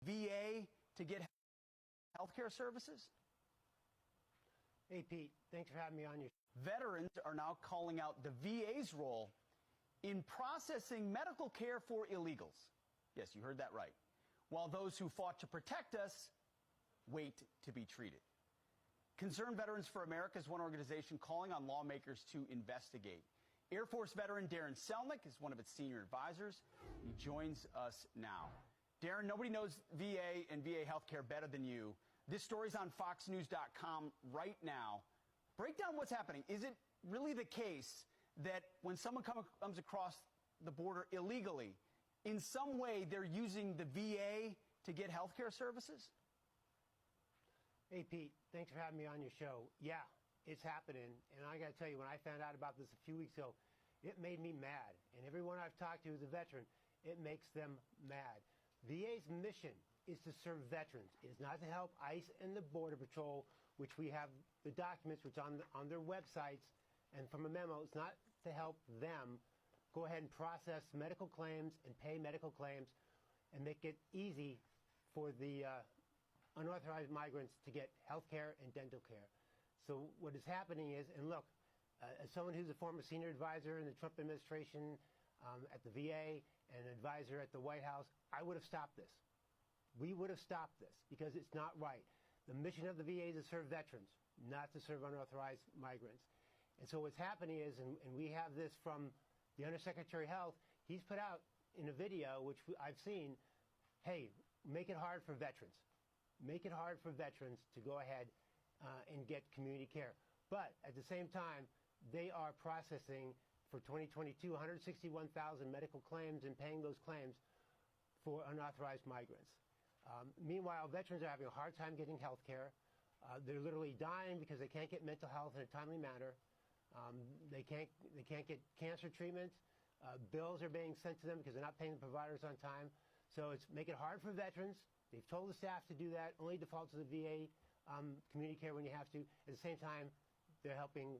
VA to get health care services? Hey, Pete, thanks for having me on your show. Veterans are now calling out the VA's role in processing medical care for illegals. Yes, you heard that right. While those who fought to protect us wait to be treated. Concerned Veterans for America is one organization calling on lawmakers to investigate. Air Force veteran Darren Selnick is one of its senior advisors. He joins us now. Darren, nobody knows VA and VA healthcare better than you. This story's on FoxNews.com right now. Break down what's happening. Is it really the case that when someone comes across the border illegally, in some way they're using the VA to get healthcare services? Hey, Pete, thanks for having me on your show. Yeah, it's happening. And I got to tell you, when I found out about this a few weeks ago, it made me mad. And everyone I've talked to who's a veteran, it makes them mad. VA's mission is to serve veterans. It is not to help ICE and the Border Patrol, which we have the documents which on their websites and from a memo. It's not to help them go ahead and process medical claims and pay medical claims and make it easy for the unauthorized migrants to get health care and dental care. So what is happening is, and look, as someone who's a former senior advisor in the Trump administration at the VA and an advisor at the White House, I would have stopped this. We would have stopped this because it's not right. The mission of the VA is to serve veterans, not to serve unauthorized migrants. And so what's happening is, and we have this from the Undersecretary of Health, he's put out in a video, which I've seen, hey, make it hard for veterans. Make it hard for veterans to go ahead and get community care. But at the same time, they are processing for 2022 161,000 medical claims and paying those claims for unauthorized migrants. Meanwhile, veterans are having a hard time getting health care. They're literally dying because they can't get mental health in a timely manner. They can't get cancer treatment. Bills are being sent to them because they're not paying the providers on time. So it's make it hard for veterans. They've told the staff to do that. Only default to the VA community care when you have to. At the same time, they're helping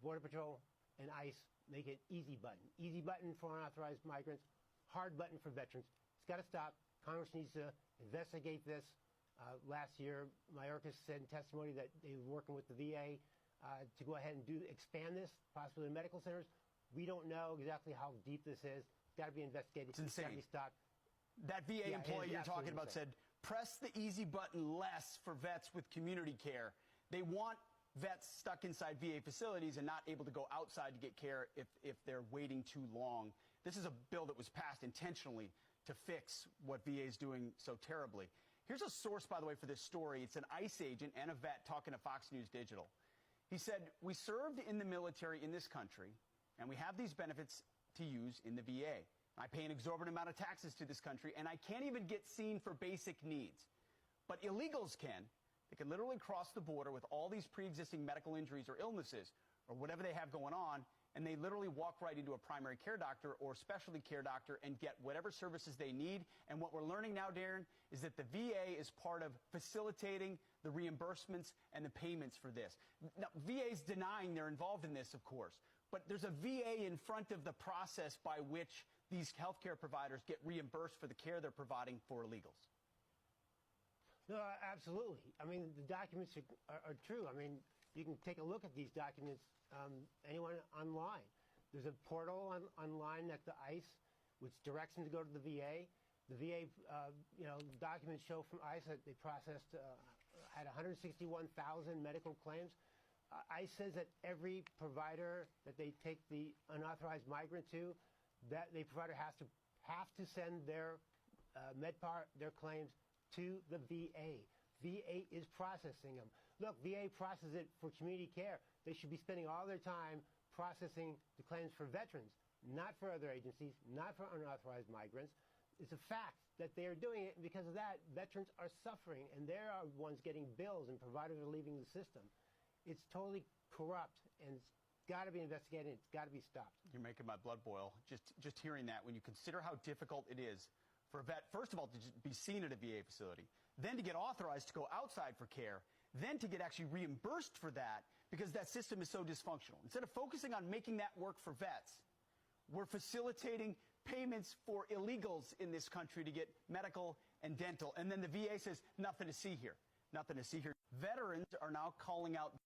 Border Patrol and ICE make it easy button. Easy button for unauthorized migrants, hard button for veterans. It's got to stop. Congress needs to investigate this. Last year, Mayorkas said in testimony that they were working with the VA to go ahead and expand this, possibly in medical centers. We don't know exactly how deep this is. It's got to be investigated. It's insane. It's got to be stopped. That VA employee you're talking about said, press the easy button less for vets with community care. They want vets stuck inside VA facilities and not able to go outside to get care if they're waiting too long. This is a bill that was passed intentionally to fix what VA is doing so terribly. Here's a source, by the way, for this story. It's an ICE agent and a vet talking to Fox News Digital. He said, we served in the military in this country, and we have these benefits to use in the VA. I pay an exorbitant amount of taxes to this country, and I can't even get seen for basic needs. But illegals can. They can literally cross the border with all these pre-existing medical injuries or illnesses or whatever they have going on, and they literally walk right into a primary care doctor or specialty care doctor and get whatever services they need. And what we're learning now, Darren, is that the VA is part of facilitating the reimbursements and the payments for this. Now, VA's denying they're involved in this, of course, but there's a VA in front of the process by which these healthcare providers get reimbursed for the care they're providing for illegals. No, absolutely. I mean, the documents are true. I mean, you can take a look at these documents, anyone online. There's a portal online at the ICE which directs them to go to the VA. The VA, documents show from ICE that they processed had 161,000 medical claims. ICE says that every provider that they take the unauthorized migrant to, that the provider have to send their their claims to the VA. VA is processing them. Look, VA processes it for community care. They should be spending all their time processing the claims for veterans, not for other agencies, not for unauthorized migrants. It's a fact that they are doing it, and because of that, veterans are suffering, and they are ones getting bills, and providers are leaving the system. It's totally corrupt, and it's got to be investigated. It's got to be stopped. You're making my blood boil just hearing that. When you consider how difficult it is for a vet, first of all, to just be seen at a VA facility, then to get authorized to go outside for care, then to get actually reimbursed for that because that system is so dysfunctional. Instead of focusing on making that work for vets, we're facilitating payments for illegals in this country to get medical and dental. And then the VA says, nothing to see here. Nothing to see here. Veterans are now calling out